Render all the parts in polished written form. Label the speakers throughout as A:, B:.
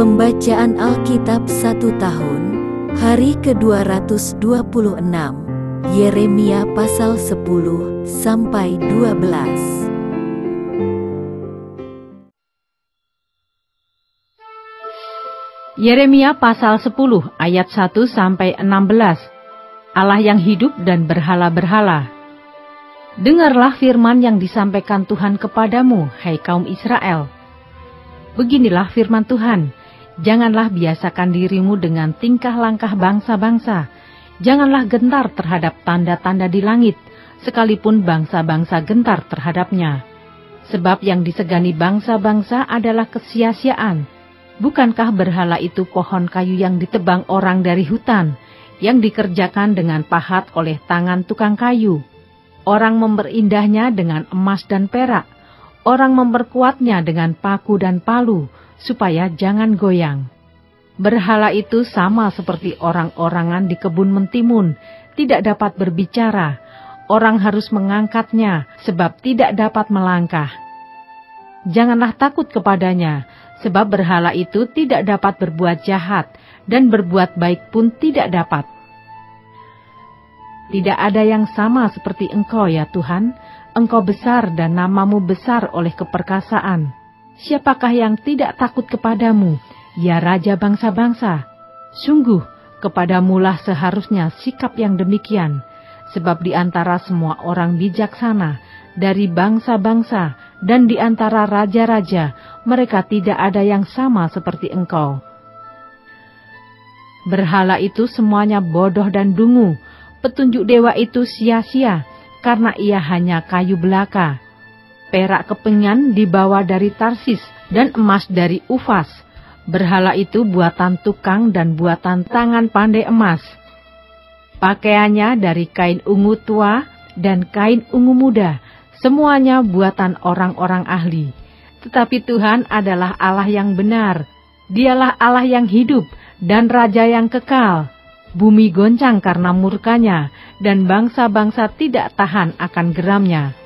A: Pembacaan Alkitab 1 tahun, hari ke-226, Yeremia pasal 10 sampai 12.
B: Yeremia pasal 10 ayat 1 sampai 16. Allah yang hidup dan berhala-berhala. Dengarlah firman yang disampaikan Tuhan kepadamu, hai kaum Israel. Beginilah firman Tuhan, janganlah biasakan dirimu dengan tingkah langkah bangsa-bangsa. Janganlah gentar terhadap tanda-tanda di langit, sekalipun bangsa-bangsa gentar terhadapnya. Sebab yang disegani bangsa-bangsa adalah kesia-siaan. Bukankah berhala itu pohon kayu yang ditebang orang dari hutan, yang dikerjakan dengan pahat oleh tangan tukang kayu? Orang memperindahnya dengan emas dan perak, orang memperkuatnya dengan paku dan palu, supaya jangan goyang. Berhala itu sama seperti orang-orangan di kebun mentimun, tidak dapat berbicara. Orang harus mengangkatnya, sebab tidak dapat melangkah. Janganlah takut kepadanya, sebab berhala itu tidak dapat berbuat jahat, dan berbuat baik pun tidak dapat. Tidak ada yang sama seperti Engkau, ya Tuhan. Engkau besar dan namamu besar oleh keperkasaan. Siapakah yang tidak takut kepadamu, ya Raja bangsa-bangsa? Sungguh, kepadamulah seharusnya sikap yang demikian, sebab di antara semua orang bijaksana, dari bangsa-bangsa, dan di antara raja-raja, mereka tidak ada yang sama seperti Engkau. Berhala itu semuanya bodoh dan dungu, petunjuk dewa itu sia-sia, karena ia hanya kayu belaka. Perak kepengan dibawa dari Tarsis, dan emas dari Ufas. Berhala itu buatan tukang dan buatan tangan pandai emas. Pakaiannya dari kain ungu tua dan kain ungu muda, semuanya buatan orang-orang ahli. Tetapi Tuhan adalah Allah yang benar. Dialah Allah yang hidup dan Raja yang kekal. Bumi goncang karena murkanya, dan bangsa-bangsa tidak tahan akan geramnya.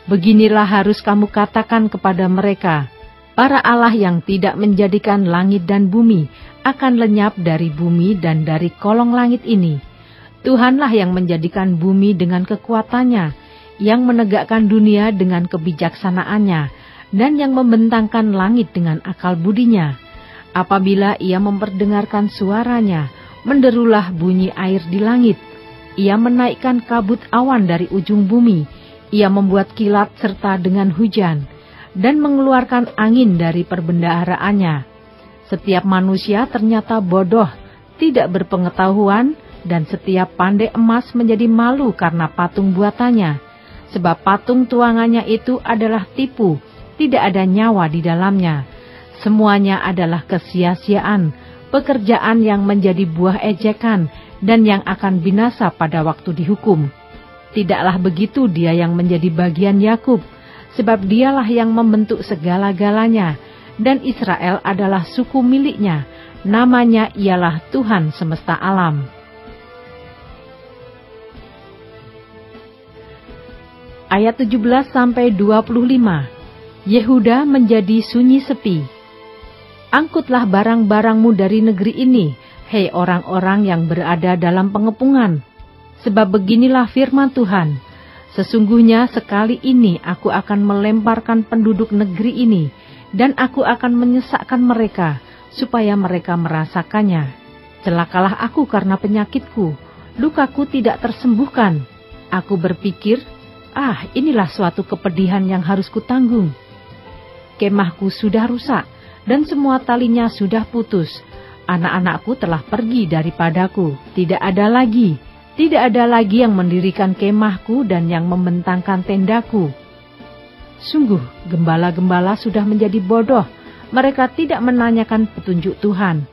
B: Beginilah harus kamu katakan kepada mereka, para Allah yang tidak menjadikan langit dan bumi akan lenyap dari bumi dan dari kolong langit ini. Tuhanlah yang menjadikan bumi dengan kekuatannya, yang menegakkan dunia dengan kebijaksanaannya, dan yang membentangkan langit dengan akal budinya. Apabila ia memperdengarkan suaranya, menderulah bunyi air di langit. Ia menaikkan kabut awan dari ujung bumi. Ia membuat kilat serta dengan hujan, dan mengeluarkan angin dari perbendaharaannya. Setiap manusia ternyata bodoh, tidak berpengetahuan, dan setiap pandai emas menjadi malu karena patung buatannya. Sebab patung tuangannya itu adalah tipu, tidak ada nyawa di dalamnya. Semuanya adalah kesia-siaan, pekerjaan yang menjadi buah ejekan, dan yang akan binasa pada waktu dihukum. Tidaklah begitu dia yang menjadi bagian Yakub, sebab dialah yang membentuk segala-galanya, dan Israel adalah suku miliknya, namanya ialah Tuhan semesta alam. Ayat 17-25. Yehuda menjadi sunyi sepi. Angkutlah barang-barangmu dari negeri ini, hei orang-orang yang berada dalam pengepungan. Sebab beginilah firman Tuhan, sesungguhnya sekali ini aku akan melemparkan penduduk negeri ini, dan aku akan menyesakkan mereka, supaya mereka merasakannya. Celakalah aku karena penyakitku, lukaku tidak tersembuhkan. Aku berpikir, inilah suatu kepedihan yang harus kutanggung. Kemahku sudah rusak, dan semua talinya sudah putus. Anak-anakku telah pergi daripadaku. Tidak ada lagi yang mendirikan kemahku dan yang membentangkan tendaku. Sungguh, gembala-gembala sudah menjadi bodoh. Mereka tidak menanyakan petunjuk Tuhan.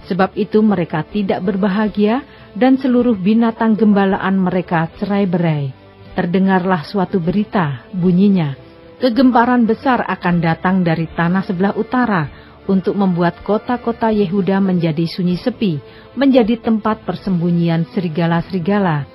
B: Sebab itu mereka tidak berbahagia, dan seluruh binatang gembalaan mereka cerai-berai. Terdengarlah suatu berita, bunyinya, kegemparan besar akan datang dari tanah sebelah utara, untuk membuat kota-kota Yehuda menjadi sunyi sepi, menjadi tempat persembunyian serigala-serigala.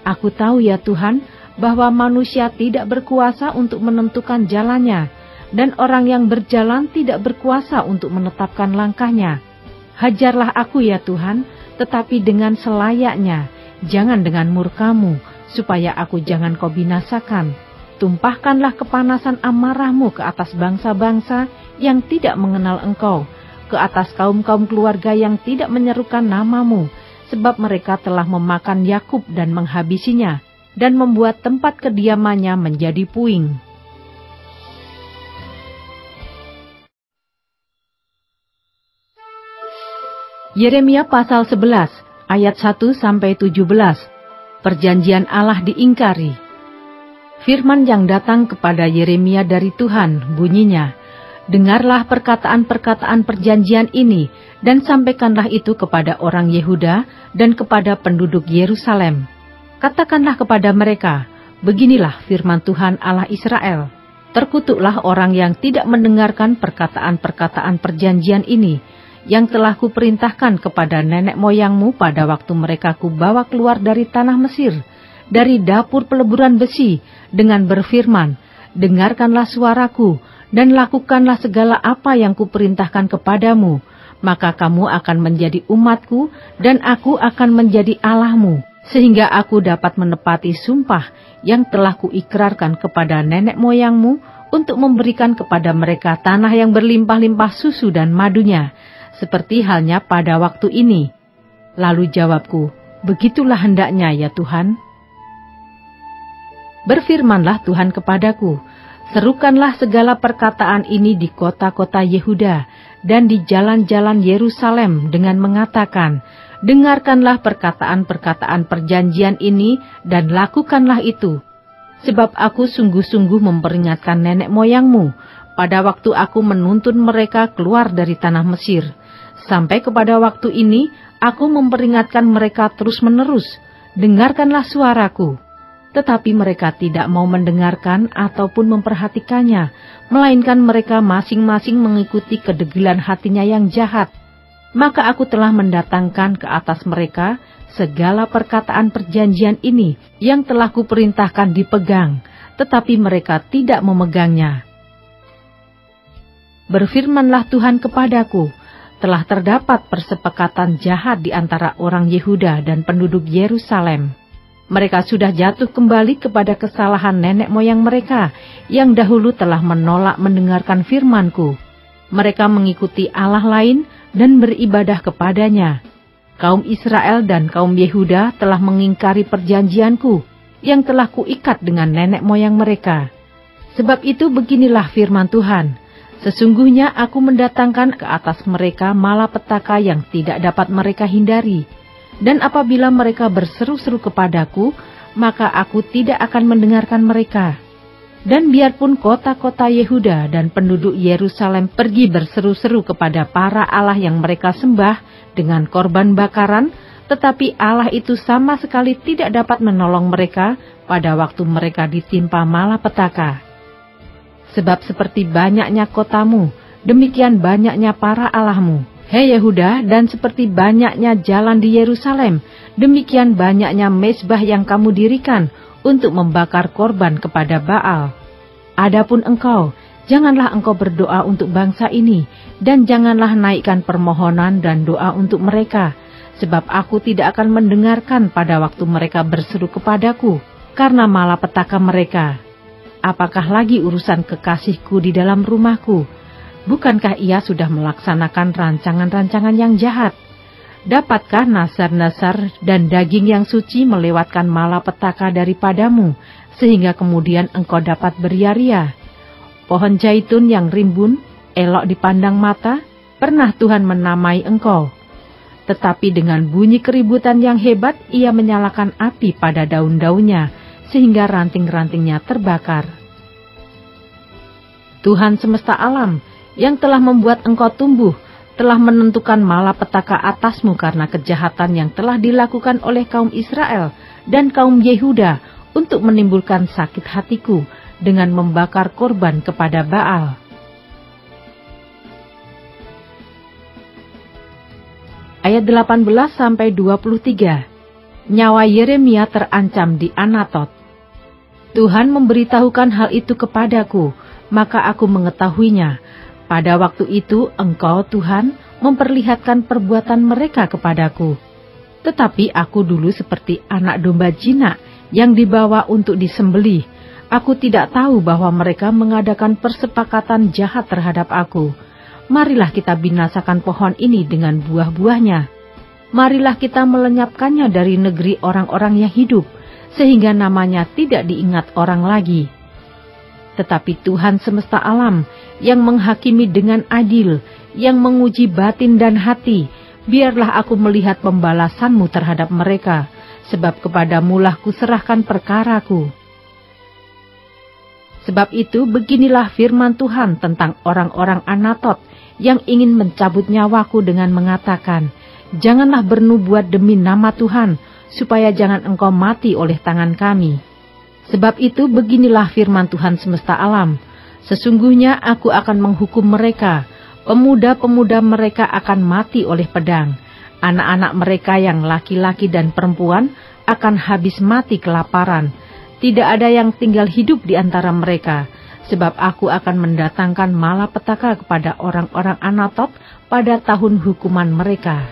B: Aku tahu ya Tuhan, bahwa manusia tidak berkuasa untuk menentukan jalannya, dan orang yang berjalan tidak berkuasa untuk menetapkan langkahnya. Hajarlah aku ya Tuhan, tetapi dengan selayaknya, jangan dengan murka-Mu, supaya aku jangan Kau binasakan. Tumpahkanlah kepanasan amarah-Mu ke atas bangsa-bangsa yang tidak mengenal Engkau, ke atas kaum-kaum keluarga yang tidak menyerukan nama-Mu, sebab mereka telah memakan Yakub dan menghabisinya, dan membuat tempat kediamannya menjadi puing. Yeremia pasal 11, ayat 1-17. Perjanjian Allah diingkari. Firman yang datang kepada Yeremia dari Tuhan bunyinya, dengarlah perkataan-perkataan perjanjian ini, dan sampaikanlah itu kepada orang Yehuda dan kepada penduduk Yerusalem. Katakanlah kepada mereka, beginilah firman Tuhan Allah Israel. Terkutuklah orang yang tidak mendengarkan perkataan-perkataan perjanjian ini, yang telah kuperintahkan kepada nenek moyangmu pada waktu mereka kubawa keluar dari tanah Mesir, dari dapur peleburan besi, dengan berfirman, dengarkanlah suaraku, dan lakukanlah segala apa yang kuperintahkan kepadamu, maka kamu akan menjadi umatku, dan aku akan menjadi Allahmu, sehingga aku dapat menepati sumpah yang telah kuikrarkan kepada nenek moyangmu untuk memberikan kepada mereka tanah yang berlimpah-limpah susu dan madunya, seperti halnya pada waktu ini. Lalu jawabku, begitulah hendaknya ya Tuhan. Berfirmanlah Tuhan kepadaku, serukanlah segala perkataan ini di kota-kota Yehuda dan di jalan-jalan Yerusalem dengan mengatakan, dengarkanlah perkataan-perkataan perjanjian ini dan lakukanlah itu. Sebab aku sungguh-sungguh memperingatkan nenek moyangmu pada waktu aku menuntun mereka keluar dari tanah Mesir. Sampai kepada waktu ini aku memperingatkan mereka terus-menerus, dengarkanlah suaraku. Tetapi mereka tidak mau mendengarkan ataupun memperhatikannya, melainkan mereka masing-masing mengikuti kedegilan hatinya yang jahat. Maka aku telah mendatangkan ke atas mereka segala perkataan perjanjian ini yang telah kuperintahkan dipegang, tetapi mereka tidak memegangnya. Berfirmanlah Tuhan kepadaku, telah terdapat persepakatan jahat di antara orang Yehuda dan penduduk Yerusalem. Mereka sudah jatuh kembali kepada kesalahan nenek moyang mereka yang dahulu telah menolak mendengarkan firman-Ku. Mereka mengikuti Allah lain dan beribadah kepadanya. Kaum Israel dan kaum Yehuda telah mengingkari perjanjian-Ku yang telah Kuikat dengan nenek moyang mereka. Sebab itu beginilah firman Tuhan, sesungguhnya aku mendatangkan ke atas mereka malapetaka yang tidak dapat mereka hindari. Dan apabila mereka berseru-seru kepadaku, maka aku tidak akan mendengarkan mereka. Dan biarpun kota-kota Yehuda dan penduduk Yerusalem pergi berseru-seru kepada para Allah yang mereka sembah dengan korban bakaran, tetapi Allah itu sama sekali tidak dapat menolong mereka pada waktu mereka ditimpa malapetaka. Sebab seperti banyaknya kotamu, demikian banyaknya para Allahmu, hei Yehuda, dan seperti banyaknya jalan di Yerusalem, demikian banyaknya mezbah yang kamu dirikan untuk membakar korban kepada Baal. Adapun engkau, janganlah engkau berdoa untuk bangsa ini, dan janganlah naikkan permohonan dan doa untuk mereka, sebab aku tidak akan mendengarkan pada waktu mereka berseru kepadaku, karena malapetaka mereka. Apakah lagi urusan kekasihku di dalam rumahku? Bukankah ia sudah melaksanakan rancangan-rancangan yang jahat? Dapatkah nasar-nasar dan daging yang suci melewatkan malapetaka daripadamu, sehingga kemudian engkau dapat beria-ria? Pohon zaitun yang rimbun, elok dipandang mata, pernah Tuhan menamai engkau. Tetapi dengan bunyi keributan yang hebat, ia menyalakan api pada daun-daunnya, sehingga ranting-rantingnya terbakar. Tuhan semesta alam, yang telah membuat engkau tumbuh, telah menentukan malapetaka atasmu karena kejahatan yang telah dilakukan oleh kaum Israel dan kaum Yehuda untuk menimbulkan sakit hatiku dengan membakar korban kepada Baal. Ayat 18-23. Nyawa Yeremia terancam di Anatot. Tuhan memberitahukan hal itu kepadaku, maka aku mengetahuinya. Pada waktu itu Engkau, Tuhan, memperlihatkan perbuatan mereka kepadaku. Tetapi aku dulu seperti anak domba jinak yang dibawa untuk disembelih. Aku tidak tahu bahwa mereka mengadakan persepakatan jahat terhadap aku. Marilah kita binasakan pohon ini dengan buah-buahnya. Marilah kita melenyapkannya dari negeri orang-orang yang hidup, sehingga namanya tidak diingat orang lagi. Tetapi Tuhan semesta alam yang menghakimi dengan adil, yang menguji batin dan hati, biarlah aku melihat pembalasan-Mu terhadap mereka, sebab kepadamu-lah kuserahkan perkaraku. Sebab itu beginilah firman Tuhan tentang orang-orang Anatot yang ingin mencabut nyawaku dengan mengatakan, janganlah bernubuat demi nama Tuhan, supaya jangan engkau mati oleh tangan kami. Sebab itu beginilah firman Tuhan semesta alam, sesungguhnya aku akan menghukum mereka, pemuda-pemuda mereka akan mati oleh pedang, anak-anak mereka yang laki-laki dan perempuan akan habis mati kelaparan. Tidak ada yang tinggal hidup di antara mereka, sebab aku akan mendatangkan malapetaka kepada orang-orang Anatot pada tahun hukuman mereka.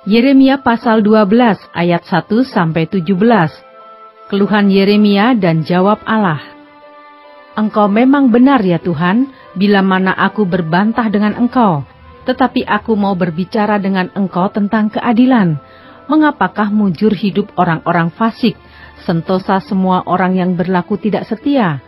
B: Yeremia pasal 12 ayat 1-17. Keluhan Yeremia dan jawab Allah. Engkau memang benar ya Tuhan, bila mana aku berbantah dengan Engkau. Tetapi aku mau berbicara dengan Engkau tentang keadilan. Mengapakah mujur hidup orang-orang fasik, sentosa semua orang yang berlaku tidak setia?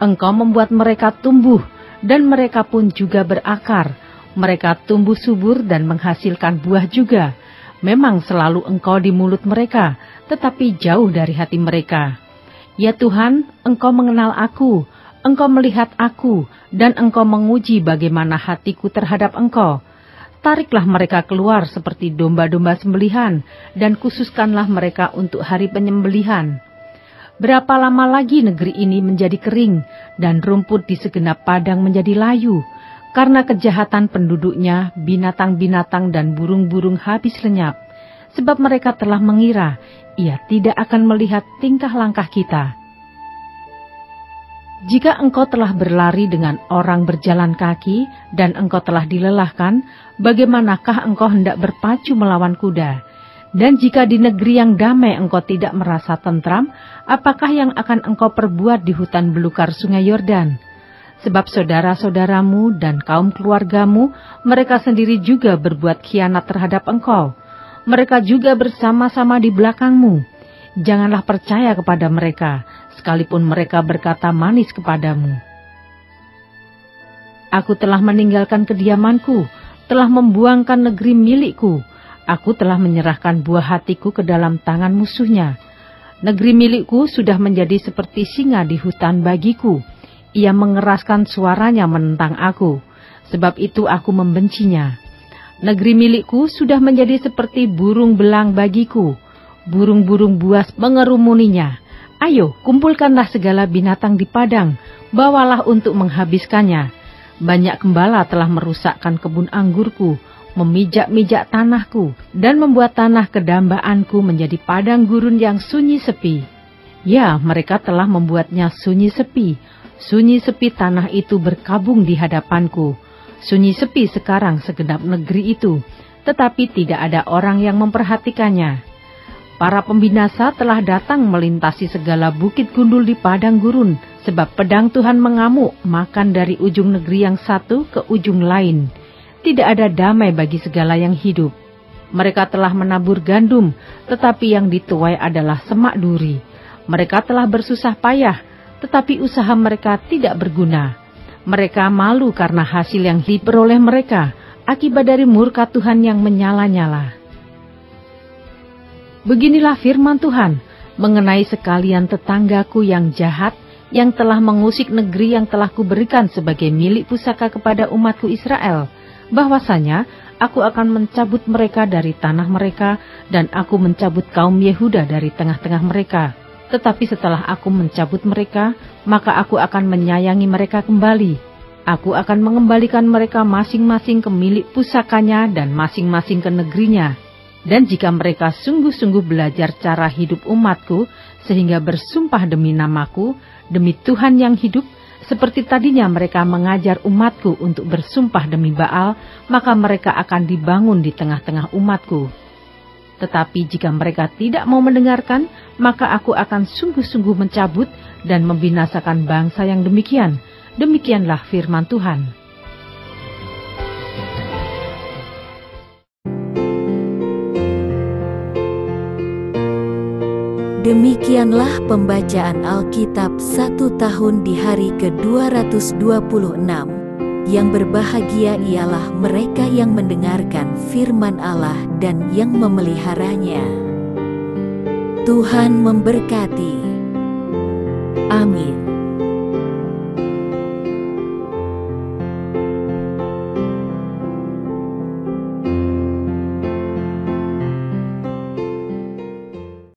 B: Engkau membuat mereka tumbuh, dan mereka pun juga berakar. Mereka tumbuh subur dan menghasilkan buah juga. Memang selalu Engkau di mulut mereka, tetapi jauh dari hati mereka. Ya Tuhan, Engkau mengenal aku, Engkau melihat aku, dan Engkau menguji bagaimana hatiku terhadap Engkau. Tariklah mereka keluar seperti domba-domba sembelihan, dan khususkanlah mereka untuk hari penyembelihan. Berapa lama lagi negeri ini menjadi kering, dan rumput di segenap padang menjadi layu? Karena kejahatan penduduknya, binatang-binatang dan burung-burung habis lenyap. Sebab mereka telah mengira, ia tidak akan melihat tingkah langkah kita. Jika engkau telah berlari dengan orang berjalan kaki, dan engkau telah dilelahkan, bagaimanakah engkau hendak berpacu melawan kuda? Dan jika di negeri yang damai engkau tidak merasa tentram, apakah yang akan engkau perbuat di hutan belukar sungai Yordan? Sebab saudara-saudaramu dan kaum keluargamu, mereka sendiri juga berbuat khianat terhadap engkau. Mereka juga bersama-sama di belakangmu. Janganlah percaya kepada mereka, sekalipun mereka berkata manis kepadamu. Aku telah meninggalkan kediamanku, telah membuangkan negeri milikku. Aku telah menyerahkan buah hatiku ke dalam tangan musuhnya. Negeri milikku sudah menjadi seperti singa di hutan bagiku. Ia mengeraskan suaranya menentang aku, sebab itu aku membencinya. Negeri milikku sudah menjadi seperti burung belang bagiku. Burung-burung buas mengerumuninya. Ayo, kumpulkanlah segala binatang di padang, bawalah untuk menghabiskannya. Banyak gembala telah merusakkan kebun anggurku, memijak-mijak tanahku, dan membuat tanah kedambaanku menjadi padang gurun yang sunyi sepi. Ya, mereka telah membuatnya sunyi sepi. Sunyi sepi tanah itu berkabung di hadapanku. Sunyi sepi sekarang segenap negeri itu, tetapi tidak ada orang yang memperhatikannya. Para pembinasa telah datang melintasi segala bukit gundul di padang gurun, sebab pedang Tuhan mengamuk makan dari ujung negeri yang satu ke ujung lain. Tidak ada damai bagi segala yang hidup. Mereka telah menabur gandum, tetapi yang dituai adalah semak duri. Mereka telah bersusah payah, tetapi usaha mereka tidak berguna. Mereka malu karena hasil yang diperoleh mereka, akibat dari murka Tuhan yang menyala-nyala. Beginilah firman Tuhan mengenai sekalian tetanggaku yang jahat, yang telah mengusik negeri yang telah kuberikan sebagai milik pusaka kepada umatku Israel, bahwasanya aku akan mencabut mereka dari tanah mereka, dan aku mencabut kaum Yehuda dari tengah-tengah mereka. Tetapi setelah aku mencabut mereka, maka aku akan menyayangi mereka kembali. Aku akan mengembalikan mereka masing-masing ke milik pusakanya dan masing-masing ke negerinya. Dan jika mereka sungguh-sungguh belajar cara hidup umatku, sehingga bersumpah demi namaku, demi Tuhan yang hidup, seperti tadinya mereka mengajar umatku untuk bersumpah demi Baal, maka mereka akan dibangun di tengah-tengah umatku. Tetapi jika mereka tidak mau mendengarkan, maka aku akan sungguh-sungguh mencabut dan membinasakan bangsa yang demikian. Demikianlah firman Tuhan.
A: Demikianlah pembacaan Alkitab 1 tahun di hari ke-226. Yang berbahagia ialah mereka yang mendengarkan firman Allah dan yang memeliharanya. Tuhan memberkati. Amin.